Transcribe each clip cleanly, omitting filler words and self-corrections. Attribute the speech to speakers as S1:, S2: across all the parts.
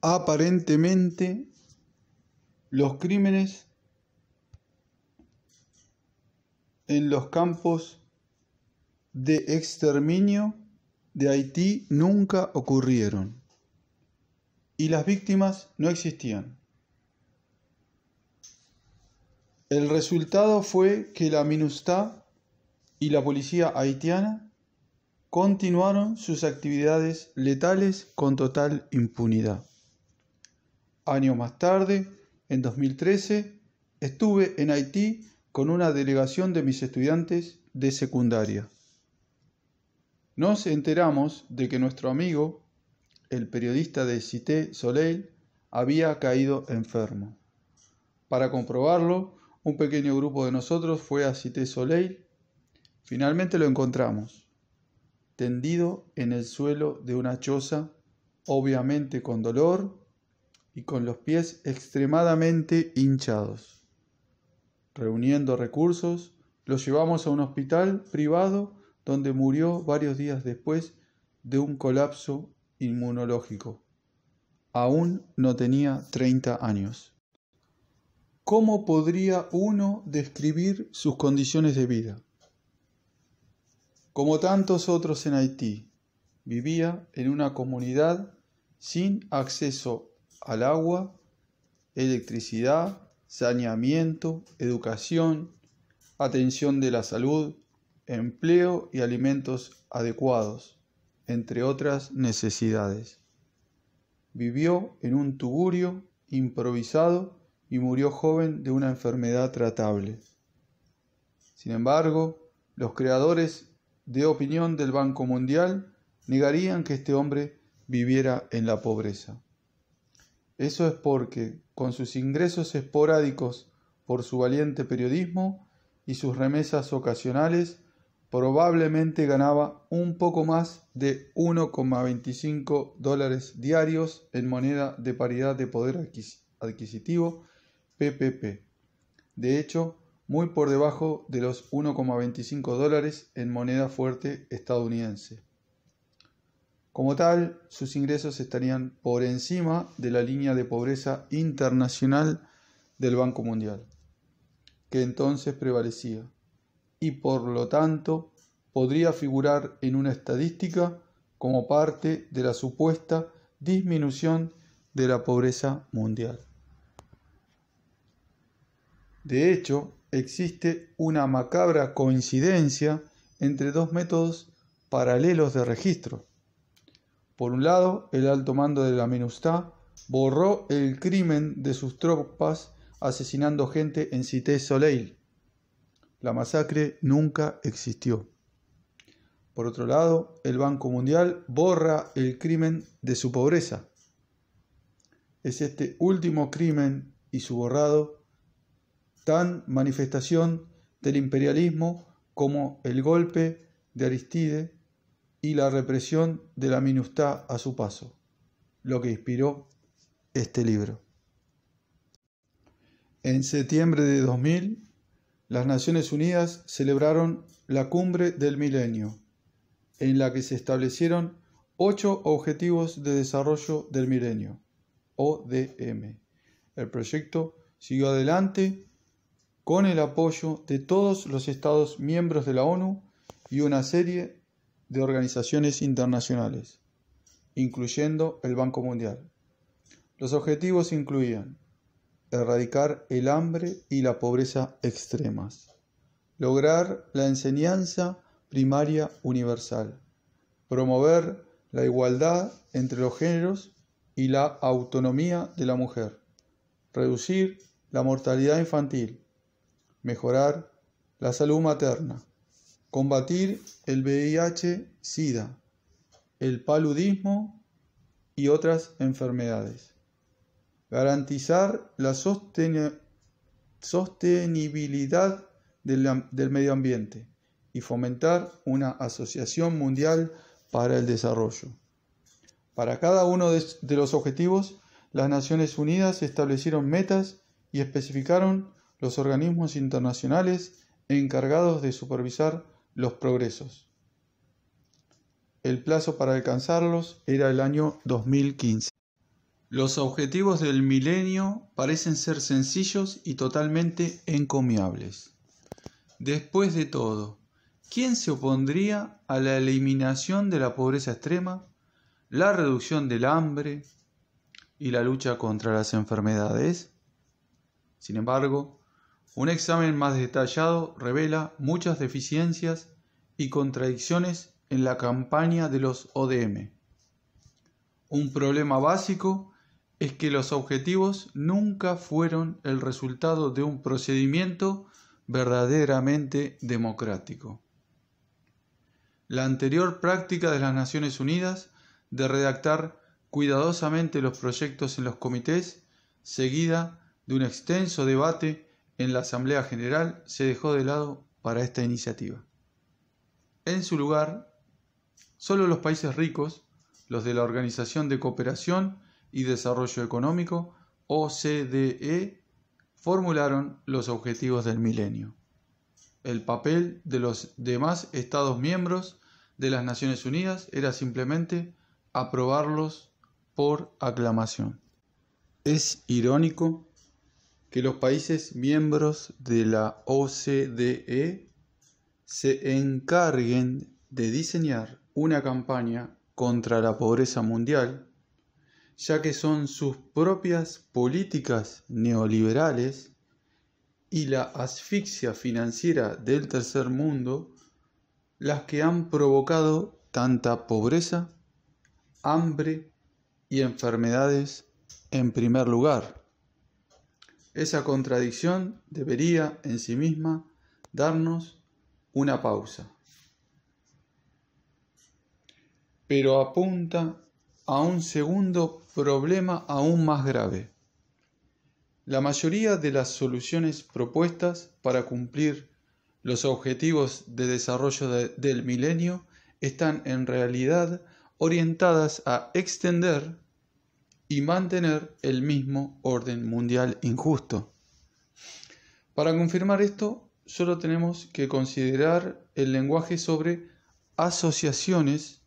S1: Aparentemente, los crímenes en los campos de exterminio de Haití nunca ocurrieron y las víctimas no existían. El resultado fue que la MINUSTAH y la policía haitiana continuaron sus actividades letales con total impunidad. Años más tarde, en 2013, estuve en Haití con una delegación de mis estudiantes de secundaria. Nos enteramos de que nuestro amigo, el periodista de Cité Soleil, había caído enfermo. Para comprobarlo, un pequeño grupo de nosotros fue a Cité Soleil. Finalmente lo encontramos, tendido en el suelo de una choza, obviamente con dolor y con los pies extremadamente hinchados. Reuniendo recursos, lo llevamos a un hospital privado donde murió varios días después de un colapso inmunológico. Aún no tenía 30 años. ¿Cómo podría uno describir sus condiciones de vida? Como tantos otros en Haití, vivía en una comunidad sin acceso al agua, electricidad, saneamiento, educación, atención de la salud, empleo y alimentos adecuados, entre otras necesidades. Vivió en un tugurio improvisado y murió joven de una enfermedad tratable. Sin embargo, los creadores de opinión del Banco Mundial negarían que este hombre viviera en la pobreza. Eso es porque, con sus ingresos esporádicos por su valiente periodismo y sus remesas ocasionales, probablemente ganaba un poco más de $1,25 diarios en moneda de paridad de poder adquisitivo, PPP. De hecho, muy por debajo de los $1,25 en moneda fuerte estadounidense. Como tal, sus ingresos estarían por encima de la línea de pobreza internacional del Banco Mundial, que entonces prevalecía, y por lo tanto podría figurar en una estadística como parte de la supuesta disminución de la pobreza mundial. De hecho, existe una macabra coincidencia entre dos métodos paralelos de registro. Por un lado, el alto mando de la MINUSTAH borró el crimen de sus tropas asesinando gente en Cité Soleil. La masacre nunca existió. Por otro lado, el Banco Mundial borra el crimen de su pobreza. Es este último crimen y su borrado tan manifestación del imperialismo como el golpe de Aristide y la represión de la MINUSTAH a su paso, lo que inspiró este libro. En septiembre de 2000, las Naciones Unidas celebraron la Cumbre del Milenio, en la que se establecieron 8 Objetivos de Desarrollo del Milenio, ODM. El proyecto siguió adelante con el apoyo de todos los Estados miembros de la ONU y una serie de organizaciones internacionales, incluyendo el Banco Mundial. Los objetivos incluían erradicar el hambre y la pobreza extremas, lograr la enseñanza primaria universal, promover la igualdad entre los géneros y la autonomía de la mujer, reducir la mortalidad infantil, mejorar la salud materna, combatir el VIH-Sida, el paludismo y otras enfermedades, garantizar la sostenibilidad del medio ambiente y fomentar una asociación mundial para el desarrollo. Para cada uno de los objetivos, las Naciones Unidas establecieron metas y especificaron los organismos internacionales encargados de supervisar los progresos. El plazo para alcanzarlos era el año 2015. Los objetivos del milenio parecen ser sencillos y totalmente encomiables. Después de todo, ¿quién se opondría a la eliminación de la pobreza extrema, la reducción del hambre y la lucha contra las enfermedades? Sin embargo, un examen más detallado revela muchas deficiencias y contradicciones en la campaña de los ODM. Un problema básico es que los objetivos nunca fueron el resultado de un procedimiento verdaderamente democrático. La anterior práctica de las Naciones Unidas de redactar cuidadosamente los proyectos en los comités, seguida de un extenso debate en la Asamblea General, se dejó de lado para esta iniciativa. En su lugar, solo los países ricos, los de la Organización de Cooperación y Desarrollo Económico, OCDE, formularon los objetivos del milenio. El papel de los demás Estados miembros de las Naciones Unidas era simplemente aprobarlos por aclamación. Es irónico que los países miembros de la OCDE se encarguen de diseñar una campaña contra la pobreza mundial, ya que son sus propias políticas neoliberales y la asfixia financiera del tercer mundo las que han provocado tanta pobreza, hambre y enfermedades en primer lugar. Esa contradicción debería en sí misma darnos una pausa, pero apunta a un segundo problema aún más grave. La mayoría de las soluciones propuestas para cumplir los objetivos de desarrollo del milenio están en realidad orientadas a extender y mantener el mismo orden mundial injusto. Para confirmar esto, solo tenemos que considerar el lenguaje sobre asociaciones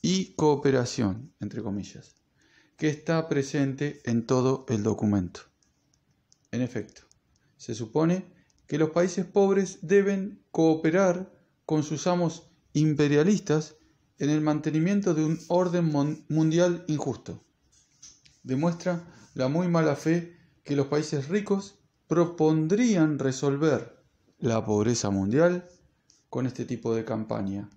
S1: y cooperación, entre comillas, que está presente en todo el documento. En efecto, se supone que los países pobres deben cooperar con sus amos imperialistas en el mantenimiento de un orden mundial injusto. Demuestra la muy mala fe que los países ricos propondrían resolver la pobreza mundial con este tipo de campaña,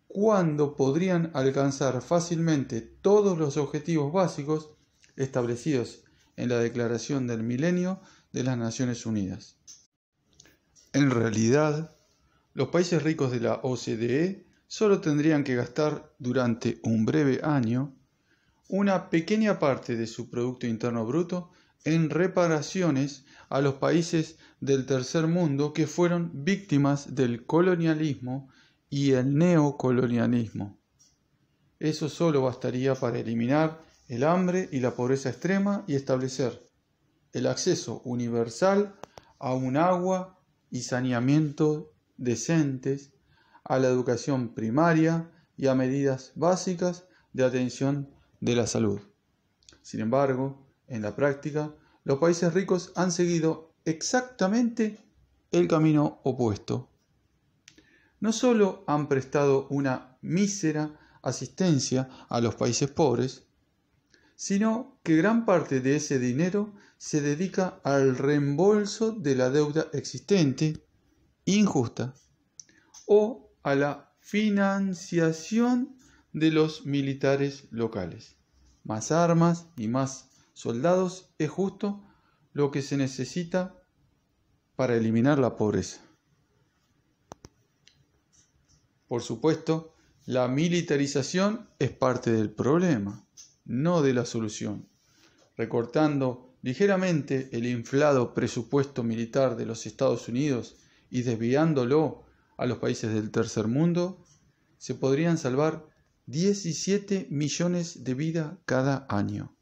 S1: cuando podrían alcanzar fácilmente todos los objetivos básicos establecidos en la Declaración del Milenio de las Naciones Unidas. En realidad, los países ricos de la OCDE solo tendrían que gastar durante un breve año una pequeña parte de su Producto Interno Bruto en reparaciones a los países del tercer mundo que fueron víctimas del colonialismo y el neocolonialismo. Eso solo bastaría para eliminar el hambre y la pobreza extrema y establecer el acceso universal a un agua y saneamiento decentes, a la educación primaria y a medidas básicas de atención de la salud. Sin embargo, en la práctica, los países ricos han seguido exactamente el camino opuesto. No solo han prestado una mísera asistencia a los países pobres, sino que gran parte de ese dinero se dedica al reembolso de la deuda existente, injusta, o a la financiación de los militares locales. Más armas y más soldados es justo lo que se necesita para eliminar la pobreza. Por supuesto, la militarización es parte del problema, no de la solución. Recortando ligeramente el inflado presupuesto militar de los Estados Unidos y desviándolo a los países del tercer mundo, se podrían salvar 17 millones de vidas cada año,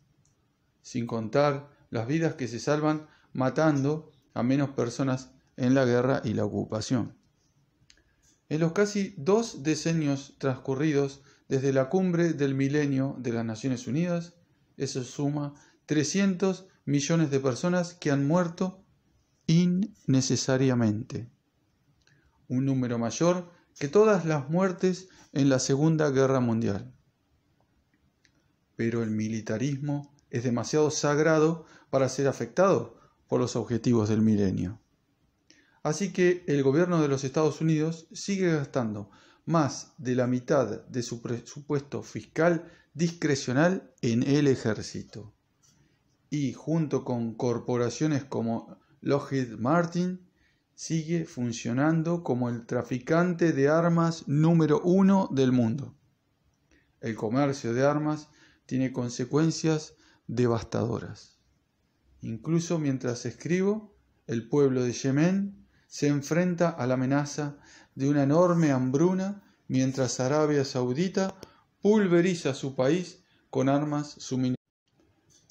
S1: sin contar las vidas que se salvan matando a menos personas en la guerra y la ocupación. En los casi 2 decenios transcurridos desde la cumbre del milenio de las Naciones Unidas, Eso suma 300 millones de personas que han muerto innecesariamente. Un número mayor que todas las muertes en la Segunda Guerra Mundial. Pero el militarismo es demasiado sagrado para ser afectado por los objetivos del milenio. Así que el gobierno de los Estados Unidos sigue gastando más de la mitad de su presupuesto fiscal discrecional en el ejército. Y junto con corporaciones como Lockheed Martin, sigue funcionando como el traficante de armas número 1 del mundo. El comercio de armas tiene consecuencias devastadoras. Incluso mientras escribo, el pueblo de Yemen se enfrenta a la amenaza de una enorme hambruna mientras Arabia Saudita pulveriza su país con armas suministradas.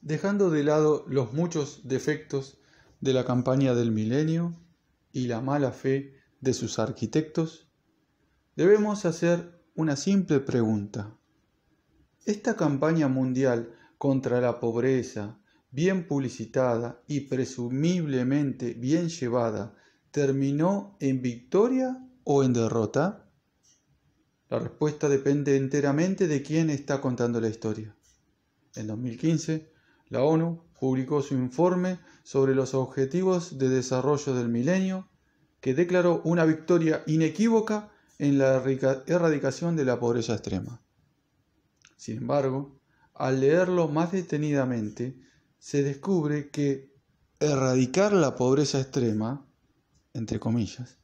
S1: Dejando de lado los muchos defectos de la campaña del milenio y la mala fe de sus arquitectos, debemos hacer una simple pregunta. ¿Esta campaña mundial contra la pobreza, bien publicitada y presumiblemente bien llevada, terminó en victoria o en derrota? La respuesta depende enteramente de quién está contando la historia. En 2015, la ONU publicó su informe sobre los Objetivos de Desarrollo del Milenio, que declaró una victoria inequívoca en la erradicación de la pobreza extrema. Sin embargo, al leerlo más detenidamente, se descubre que erradicar la pobreza extrema, entre comillas,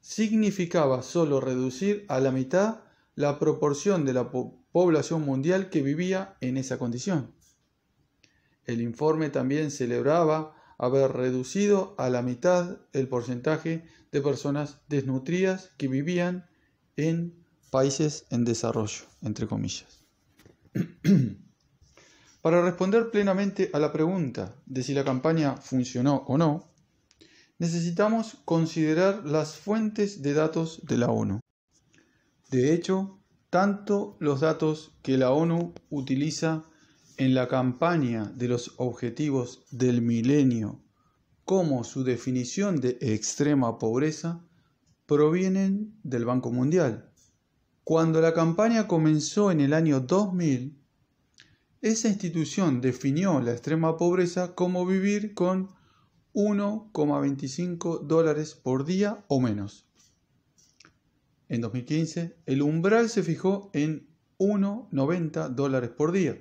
S1: significaba solo reducir a la mitad la proporción de la población mundial que vivía en esa condición. El informe también celebraba haber reducido a la mitad el porcentaje de personas desnutridas que vivían en países en desarrollo, entre comillas. Para responder plenamente a la pregunta de si la campaña funcionó o no, necesitamos considerar las fuentes de datos de la ONU. De hecho, tanto los datos que la ONU utiliza en la campaña de los objetivos del milenio como su definición de extrema pobreza provienen del Banco Mundial. Cuando la campaña comenzó en el año 2000, esa institución definió la extrema pobreza como vivir con $1,25 por día o menos. En 2015, el umbral se fijó en $1,90 por día.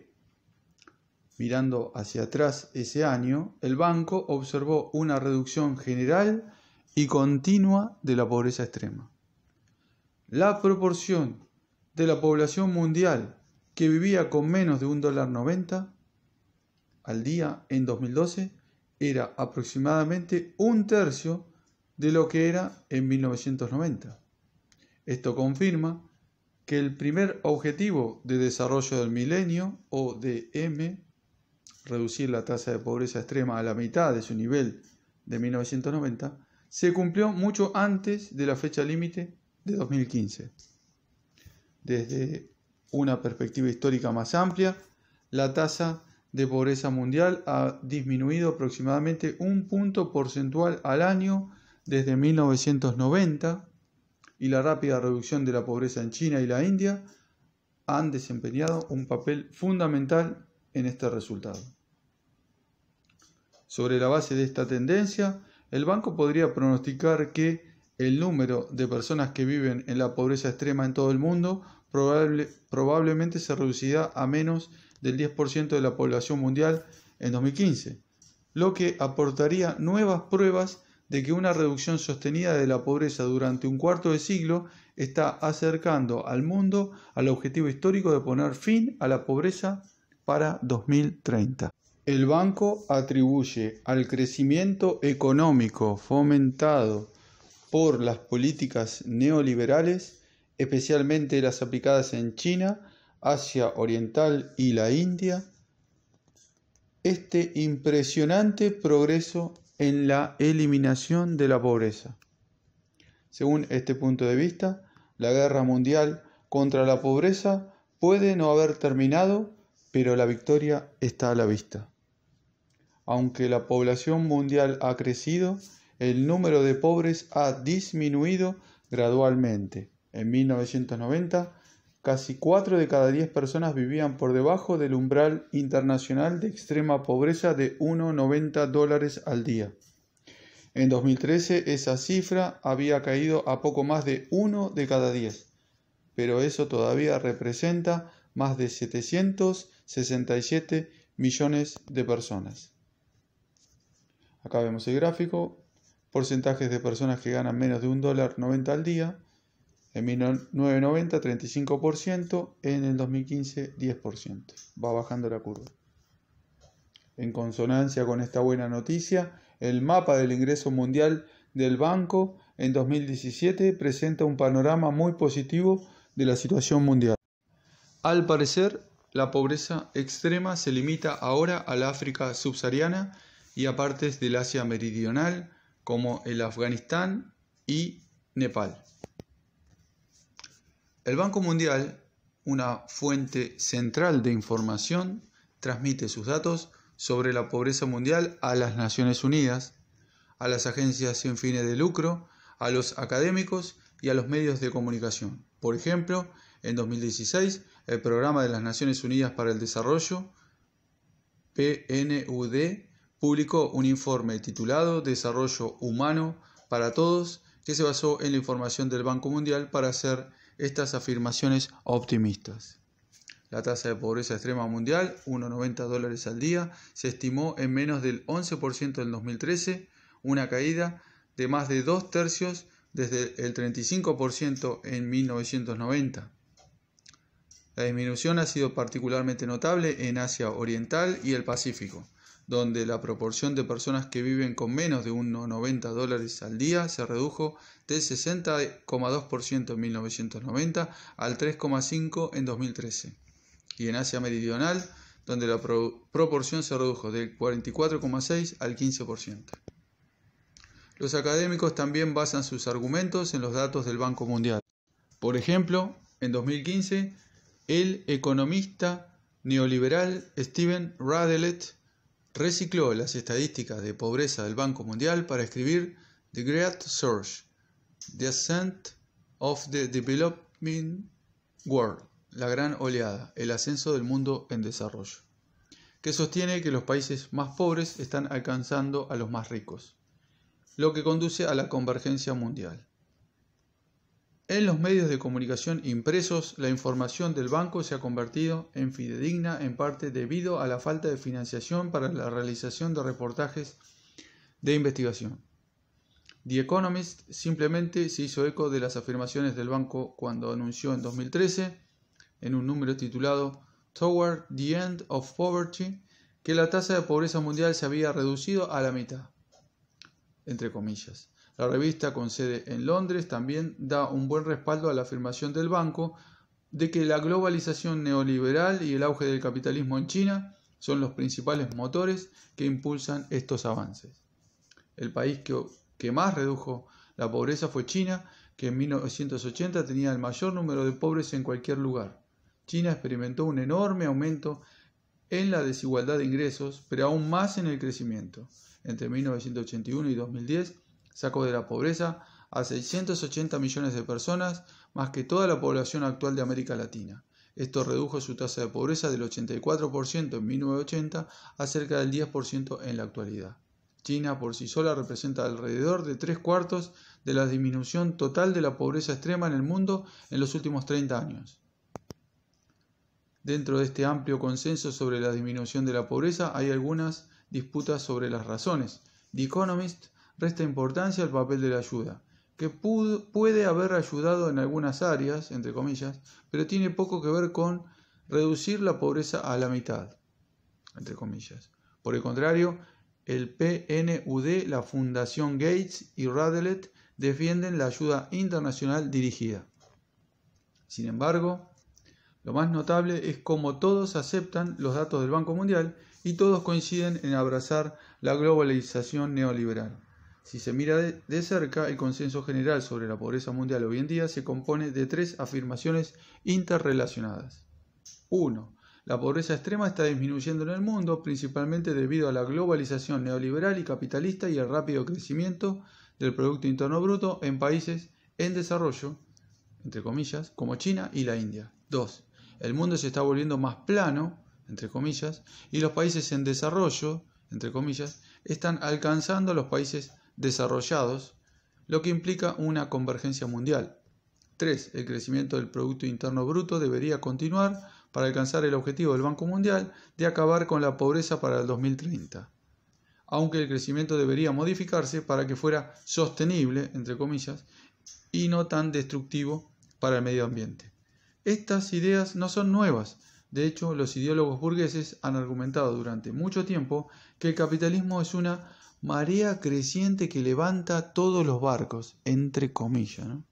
S1: Mirando hacia atrás ese año, el banco observó una reducción general y continua de la pobreza extrema. La proporción de la población mundial que vivía con menos de $1,90 al día en 2012 era aproximadamente un tercio de lo que era en 1990. Esto confirma que el primer objetivo de desarrollo del milenio, o DM, reducir la tasa de pobreza extrema a la mitad de su nivel de 1990, se cumplió mucho antes de la fecha límite de 2015. Desde una perspectiva histórica más amplia, la tasa de pobreza mundial ha disminuido aproximadamente 1 punto porcentual al año desde 1990 y la rápida reducción de la pobreza en China y la India han desempeñado un papel fundamental en este resultado. Sobre la base de esta tendencia, el banco podría pronosticar que el número de personas que viven en la pobreza extrema en todo el mundo probablemente se reducirá a menos del 10% de la población mundial en 2015, lo que aportaría nuevas pruebas de que una reducción sostenida de la pobreza durante un cuarto de siglo está acercando al mundo al objetivo histórico de poner fin a la pobreza para 2030. El banco atribuye al crecimiento económico fomentado por las políticas neoliberales, especialmente las aplicadas en China, Asia Oriental y la India, este impresionante progreso en la eliminación de la pobreza. Según este punto de vista, la guerra mundial contra la pobreza puede no haber terminado, pero la victoria está a la vista. Aunque la población mundial ha crecido, el número de pobres ha disminuido gradualmente. En 1990, casi 4 de cada 10 personas vivían por debajo del umbral internacional de extrema pobreza de $1,90 al día. En 2013 esa cifra había caído a poco más de 1 de cada 10, pero eso todavía representa más de 767 millones de personas. Acá vemos el gráfico, porcentajes de personas que ganan menos de $1,90 al día. En 1990, 35%, en el 2015, 10%. Va bajando la curva. En consonancia con esta buena noticia, el mapa del ingreso mundial del Banco en 2017 presenta un panorama muy positivo de la situación mundial. Al parecer, la pobreza extrema se limita ahora al África subsahariana y a partes del Asia meridional, como el Afganistán y Nepal. El Banco Mundial, una fuente central de información, transmite sus datos sobre la pobreza mundial a las Naciones Unidas, a las agencias sin fines de lucro, a los académicos y a los medios de comunicación. Por ejemplo, en 2016, el Programa de las Naciones Unidas para el Desarrollo, PNUD, publicó un informe titulado Desarrollo Humano para Todos, que se basó en la información del Banco Mundial para hacer estas afirmaciones optimistas. La tasa de pobreza extrema mundial, $1,90 al día, se estimó en menos del 11% en 2013, una caída de más de 2/3 desde el 35% en 1990. La disminución ha sido particularmente notable en Asia Oriental y el Pacífico, donde la proporción de personas que viven con menos de $1,90 al día se redujo del 60,2% en 1990 al 3,5% en 2013. Y en Asia Meridional, donde la proporción se redujo del 44,6% al 15%. Los académicos también basan sus argumentos en los datos del Banco Mundial. Por ejemplo, en 2015, el economista neoliberal Steven Radelet recicló las estadísticas de pobreza del Banco Mundial para escribir The Great Surge, The Ascent of the Developing World, la gran oleada, el ascenso del mundo en desarrollo, que sostiene que los países más pobres están alcanzando a los más ricos, lo que conduce a la convergencia mundial. En los medios de comunicación impresos, la información del banco se ha convertido en fidedigna en parte debido a la falta de financiación para la realización de reportajes de investigación. The Economist simplemente se hizo eco de las afirmaciones del banco cuando anunció en 2013, en un número titulado Toward the End of Poverty, que la tasa de pobreza mundial se había reducido a la mitad, entre comillas. La revista con sede en Londres también da un buen respaldo a la afirmación del banco de que la globalización neoliberal y el auge del capitalismo en China son los principales motores que impulsan estos avances. El país que más redujo la pobreza fue China, que en 1980 tenía el mayor número de pobres en cualquier lugar. China experimentó un enorme aumento en la desigualdad de ingresos, pero aún más en el crecimiento. Entre 1981 y 2010, sacó de la pobreza a 680 millones de personas, más que toda la población actual de América Latina. Esto redujo su tasa de pobreza del 84% en 1980 a cerca del 10% en la actualidad. China por sí sola representa alrededor de 3/4 de la disminución total de la pobreza extrema en el mundo en los últimos 30 años. Dentro de este amplio consenso sobre la disminución de la pobreza hay algunas disputas sobre las razones. The Economist resta importancia al papel de la ayuda, que puede haber ayudado en algunas áreas, entre comillas, pero tiene poco que ver con reducir la pobreza a la mitad, entre comillas. Por el contrario, el PNUD, la Fundación Gates y Radelet defienden la ayuda internacional dirigida. Sin embargo, lo más notable es cómo todos aceptan los datos del Banco Mundial y todos coinciden en abrazar la globalización neoliberal. Si se mira de cerca, el consenso general sobre la pobreza mundial hoy en día se compone de 3 afirmaciones interrelacionadas. 1. La pobreza extrema está disminuyendo en el mundo, principalmente debido a la globalización neoliberal y capitalista y el rápido crecimiento del Producto Interno Bruto en países en desarrollo, entre comillas, como China y la India. 2. El mundo se está volviendo más plano, entre comillas, y los países en desarrollo, entre comillas, están alcanzando a los países desarrollados, lo que implica una convergencia mundial. 3. El crecimiento del Producto Interno Bruto debería continuar para alcanzar el objetivo del Banco Mundial de acabar con la pobreza para el 2030, aunque el crecimiento debería modificarse para que fuera sostenible, entre comillas, y no tan destructivo para el medio ambiente. Estas ideas no son nuevas. De hecho, los ideólogos burgueses han argumentado durante mucho tiempo que el capitalismo es una marea creciente que levanta todos los barcos, entre comillas, ¿no?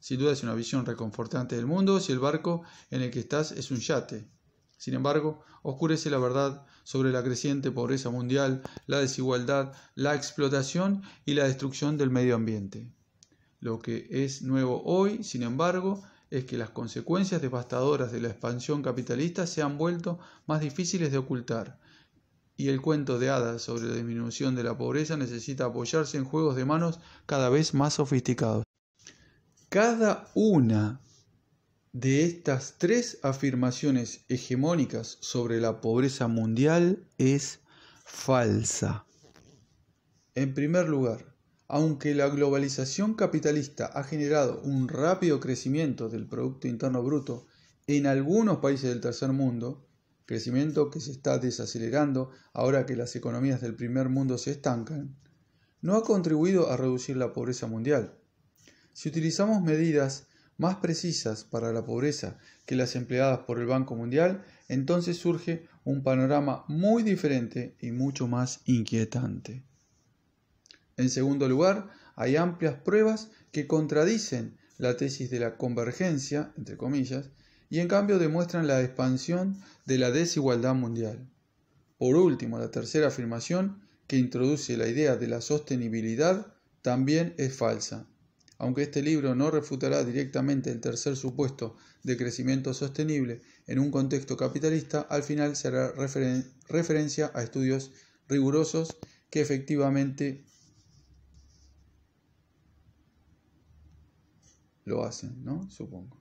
S1: Sin duda es una visión reconfortante del mundo si el barco en el que estás es un yate. Sin embargo, oscurece la verdad sobre la creciente pobreza mundial, la desigualdad, la explotación y la destrucción del medio ambiente. Lo que es nuevo hoy, sin embargo, es que las consecuencias devastadoras de la expansión capitalista se han vuelto más difíciles de ocultar, y el cuento de hadas sobre la disminución de la pobreza necesita apoyarse en juegos de manos cada vez más sofisticados. Cada una de estas tres afirmaciones hegemónicas sobre la pobreza mundial es falsa. En primer lugar, aunque la globalización capitalista ha generado un rápido crecimiento del Producto Interno Bruto en algunos países del tercer mundo, crecimiento que se está desacelerando ahora que las economías del primer mundo se estancan, no ha contribuido a reducir la pobreza mundial. Si utilizamos medidas más precisas para la pobreza que las empleadas por el Banco Mundial, entonces surge un panorama muy diferente y mucho más inquietante. En segundo lugar, hay amplias pruebas que contradicen la tesis de la convergencia, entre comillas, y en cambio demuestran la expansión de la desigualdad mundial. Por último, la tercera afirmación, que introduce la idea de la sostenibilidad, también es falsa. Aunque este libro no refutará directamente el tercer supuesto de crecimiento sostenible en un contexto capitalista, al final se hará referencia a estudios rigurosos que efectivamente lo hacen, ¿no? Supongo.